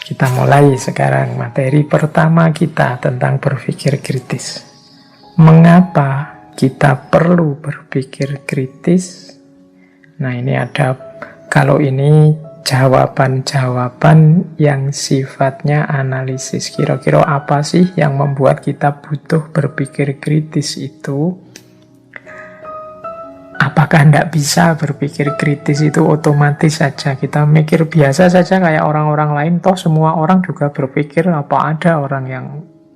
Kita mulai sekarang materi pertama kita tentang berpikir kritis. Mengapa kita perlu berpikir kritis? Nah, ini ada, kalau ini jawaban-jawaban yang sifatnya analisis. Kira-kira apa sih yang membuat kita butuh berpikir kritis itu? Apakah tidak bisa berpikir kritis itu otomatis saja? Kita mikir biasa saja kayak orang-orang lain. Toh semua orang juga berpikir. Apa ada orang yang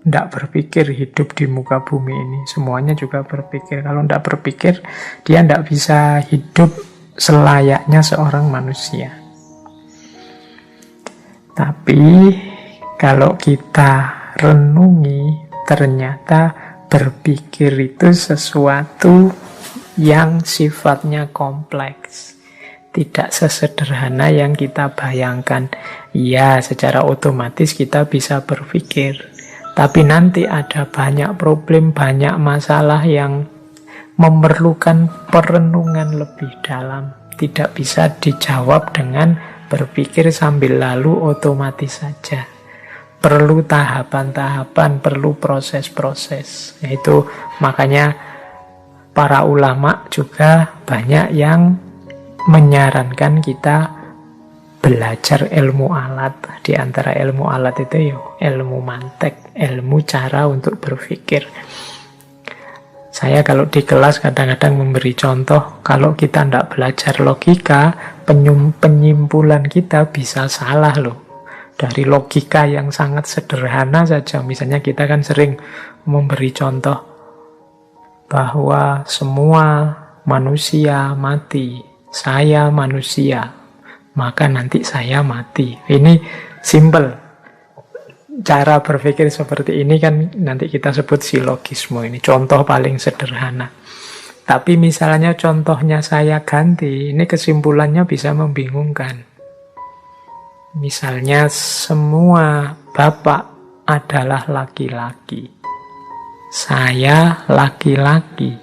tidak berpikir hidup di muka bumi ini? Semuanya juga berpikir. Kalau tidak berpikir, dia tidak bisa hidup selayaknya seorang manusia. Tapi kalau kita renungi, ternyata berpikir itu sesuatu yang sifatnya kompleks. Tidak sesederhana yang kita bayangkan. Ya, secara otomatis kita bisa berpikir. Tapi nanti ada banyak problem, banyak masalah yang memerlukan perenungan lebih dalam. Tidak bisa dijawab dengan berpikir sambil lalu otomatis saja. Perlu tahapan-tahapan, perlu proses-proses. Itu makanya para ulama juga banyak yang menyarankan kita belajar ilmu alat. Di antara ilmu alat itu ilmu mantek, ilmu cara untuk berpikir. Saya kalau di kelas kadang-kadang memberi contoh, kalau kita tidak belajar logika, penyimpulan kita bisa salah loh. Dari logika yang sangat sederhana saja, misalnya kita kan sering memberi contoh bahwa semua manusia mati, saya manusia, maka nanti saya mati. Ini simple. Cara berpikir seperti ini kan nanti kita sebut silogisme. Ini contoh paling sederhana. Tapi misalnya contohnya saya ganti, ini kesimpulannya bisa membingungkan. Misalnya semua bapak adalah laki-laki, saya laki-laki.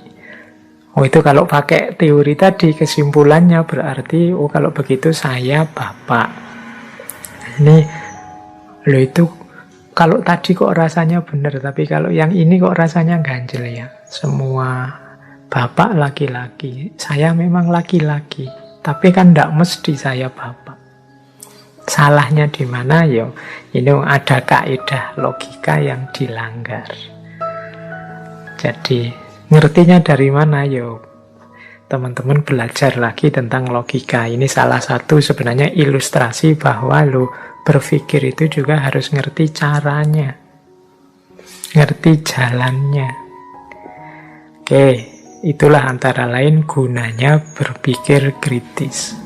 Itu kalau pakai teori tadi kesimpulannya berarti kalau begitu saya bapak. Ini loh, itu kalau tadi kok rasanya benar, tapi kalau yang ini kok rasanya ganjel ya. Semua bapak laki-laki, saya memang laki-laki, tapi kan tidak mesti saya bapak. Salahnya di mana ya? Ini ada kaidah logika yang dilanggar. Jadi, ngertinya dari mana yo? Teman-teman belajar lagi tentang logika. Ini salah satu sebenarnya ilustrasi bahwa berpikir itu juga harus ngerti caranya. Ngerti jalannya. Oke, itulah antara lain gunanya berpikir kritis.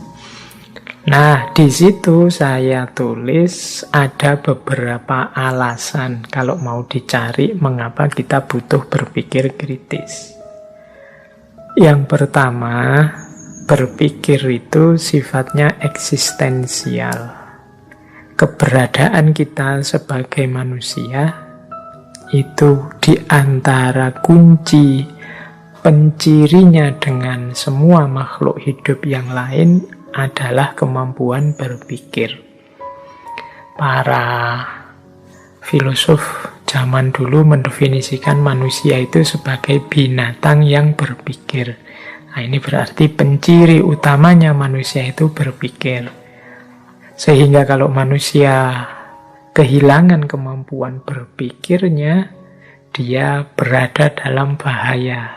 Nah, di situ saya tulis ada beberapa alasan kalau mau dicari mengapa kita butuh berpikir kritis. Yang pertama, berpikir itu sifatnya eksistensial. Keberadaan kita sebagai manusia itu di antara kunci pencirinya dengan semua makhluk hidup yang lain adalah kemampuan berpikir. Para filosof zaman dulu mendefinisikan manusia itu sebagai binatang yang berpikir. Nah, ini berarti penciri utamanya manusia itu berpikir. Sehingga kalau manusia kehilangan kemampuan berpikirnya, dia berada dalam bahaya.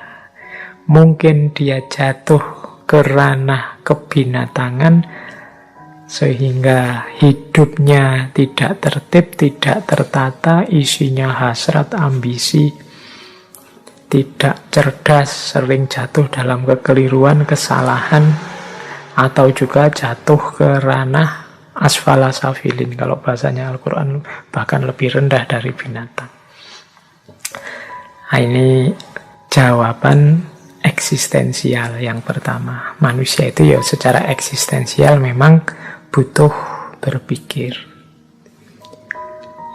Mungkin dia jatuh ke ranah kebinatangan sehingga hidupnya tidak tertib, tidak tertata, isinya hasrat, ambisi, tidak cerdas, sering jatuh dalam kekeliruan, kesalahan, atau juga jatuh ke ranah asfala safilin, kalau bahasanya Al-Quran bahkan lebih rendah dari binatang. Nah, ini jawaban eksistensial yang pertama. Manusia itu ya secara eksistensial memang butuh berpikir.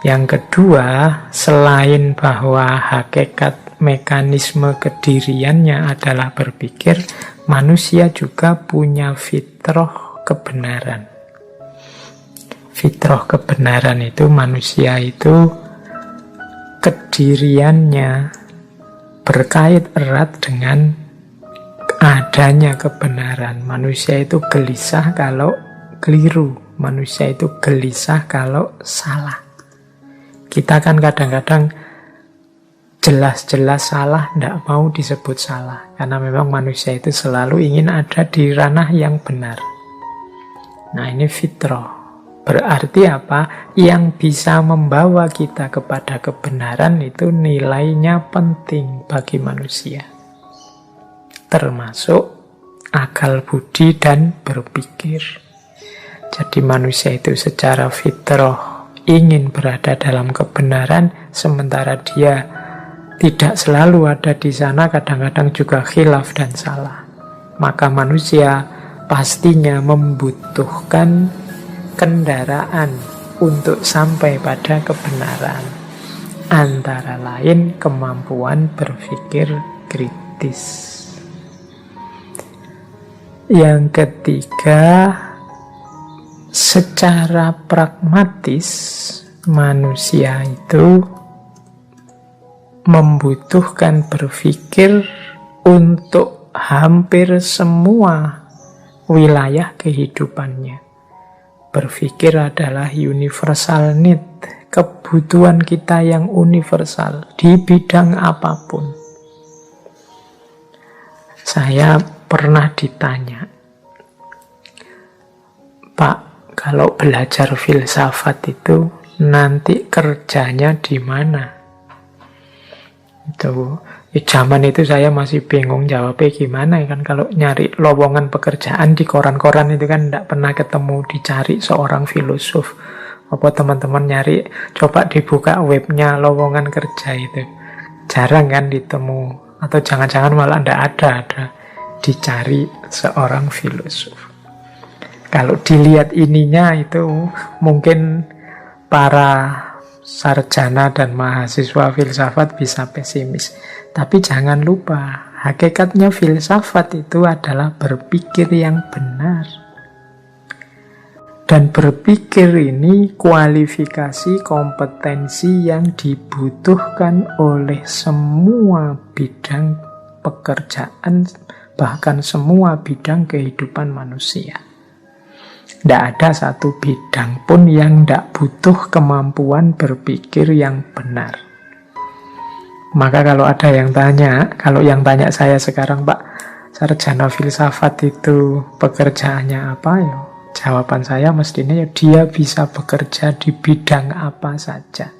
Yang kedua, selain bahwa hakikat mekanisme kediriannya adalah berpikir, manusia juga punya fitrah kebenaran. fitrah kebenaran itu, manusia itu kediriannya berkait erat dengan adanya kebenaran. Manusia itu gelisah kalau keliru, manusia itu gelisah kalau salah. Kita kan kadang-kadang jelas-jelas salah, tidak mau disebut salah, karena memang manusia itu selalu ingin ada di ranah yang benar. Nah, ini fitrah. Berarti apa? Yang bisa membawa kita kepada kebenaran itu nilainya penting bagi manusia. Termasuk akal budi dan berpikir. Jadi manusia itu secara fitrah ingin berada dalam kebenaran, sementara dia tidak selalu ada di sana, kadang-kadang juga khilaf dan salah. Maka manusia pastinya membutuhkan kendaraan untuk sampai pada kebenaran. Antara lain kemampuan berpikir kritis. Yang ketiga, secara pragmatis manusia itu membutuhkan berpikir untuk hampir semua wilayah kehidupannya. Berpikir adalah universal need, kebutuhan kita yang universal di bidang apapun. Saya pernah ditanya, Pak, kalau belajar filsafat itu nanti kerjanya di mana? Itu zaman itu saya masih bingung jawabnya gimana kan, kalau nyari lowongan pekerjaan di koran-koran itu kan tidak pernah ketemu dicari seorang filosof. Apa teman-teman nyari, coba dibuka webnya lowongan kerja itu, jarang kan ditemu, atau jangan-jangan malah tidak ada dicari seorang filosof. Kalau dilihat ininya itu mungkin para sarjana dan mahasiswa filsafat bisa pesimis. Tapi jangan lupa, hakikatnya filsafat itu adalah berpikir yang benar. Dan berpikir ini kualifikasi kompetensi yang dibutuhkan oleh semua bidang pekerjaan, bahkan semua bidang kehidupan manusia. Tidak ada satu bidang pun yang tidak butuh kemampuan berpikir yang benar. Maka kalau ada yang tanya, kalau yang tanya saya sekarang, Pak, sarjana filsafat itu pekerjaannya apa? Ya, jawaban saya mestinya ya dia bisa bekerja di bidang apa saja.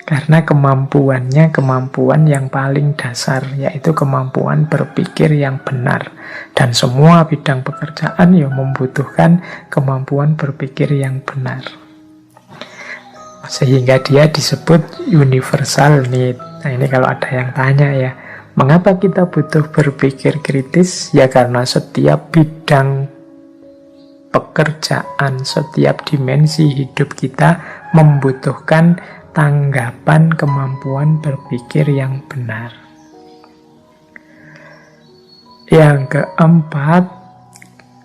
Karena kemampuannya kemampuan yang paling dasar, yaitu kemampuan berpikir yang benar. Dan semua bidang pekerjaan ya membutuhkan kemampuan berpikir yang benar. Sehingga dia disebut universal need. Nah, ini kalau ada yang tanya ya, mengapa kita butuh berpikir kritis? Ya karena setiap bidang pekerjaan, setiap dimensi hidup kita membutuhkan tanggapan kemampuan berpikir yang benar. Yang keempat,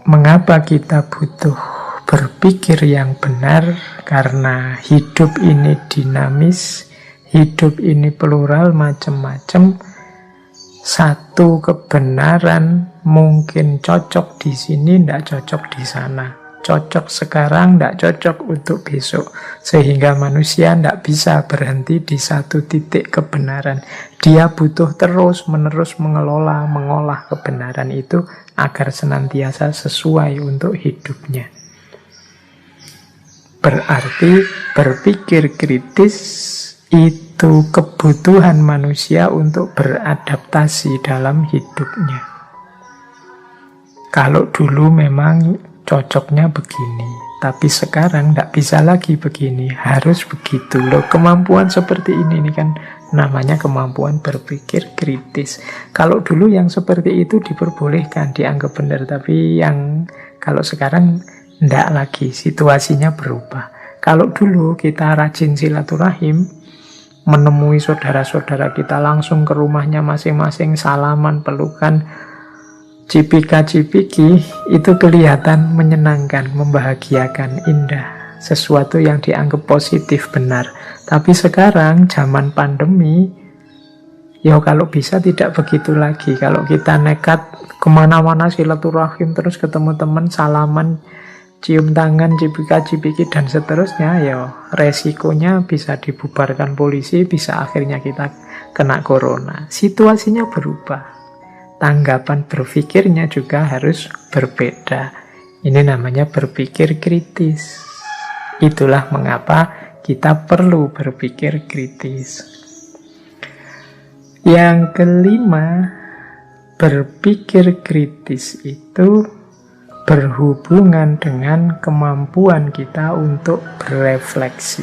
mengapa kita butuh berpikir yang benar? Karena hidup ini dinamis, hidup ini plural, macam-macam. Satu kebenaran mungkin cocok di sini, tidak cocok di sana. Cocok sekarang, tidak cocok untuk besok. Sehingga manusia tidak bisa berhenti di satu titik kebenaran. Dia butuh terus-menerus mengolah kebenaran itu agar senantiasa sesuai untuk hidupnya. Berarti berpikir kritis itu kebutuhan manusia untuk beradaptasi dalam hidupnya. Kalau dulu memang cocoknya begini, tapi sekarang tidak bisa lagi begini, harus begitu loh. Kemampuan seperti ini kan namanya kemampuan berpikir kritis. Kalau dulu yang seperti itu diperbolehkan, dianggap benar, tapi yang kalau sekarang tidak lagi, situasinya berubah. Kalau dulu kita rajin silaturahim, menemui saudara-saudara kita langsung ke rumahnya masing-masing, salaman, pelukan, cipika-cipiki, itu kelihatan menyenangkan, membahagiakan, indah. sesuatu yang dianggap positif, benar. Tapi sekarang zaman pandemi, ya kalau bisa tidak begitu lagi. Kalau kita nekat kemana-mana silaturahim terus ketemu teman, salaman, cium tangan, cipika-cipiki dan seterusnya, ya resikonya bisa dibubarkan polisi, bisa akhirnya kita kena corona. Situasinya berubah, tanggapan berpikirnya juga harus berbeda. Ini namanya berpikir kritis. Itulah mengapa kita perlu berpikir kritis. Yang kelima, berpikir kritis itu berhubungan dengan kemampuan kita untuk berefleksi.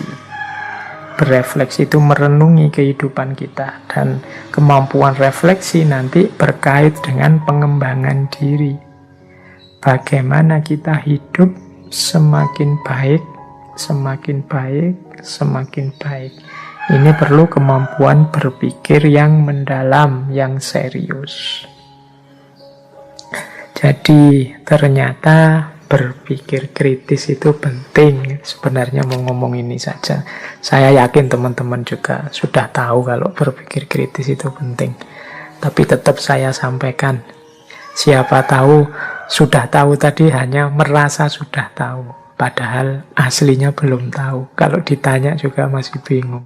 Berefleksi itu merenungi kehidupan kita, dan kemampuan refleksi nanti berkait dengan pengembangan diri. Bagaimana kita hidup semakin baik, semakin baik, semakin baik. Ini perlu kemampuan berpikir yang mendalam, yang serius. Jadi ternyata berpikir kritis itu penting. Sebenarnya mau ngomong ini saja. Saya yakin teman-teman juga sudah tahu kalau berpikir kritis itu penting. Tapi tetap saya sampaikan. Siapa tahu sudah tahu tadi hanya merasa sudah tahu. Padahal aslinya belum tahu. Kalau ditanya juga masih bingung.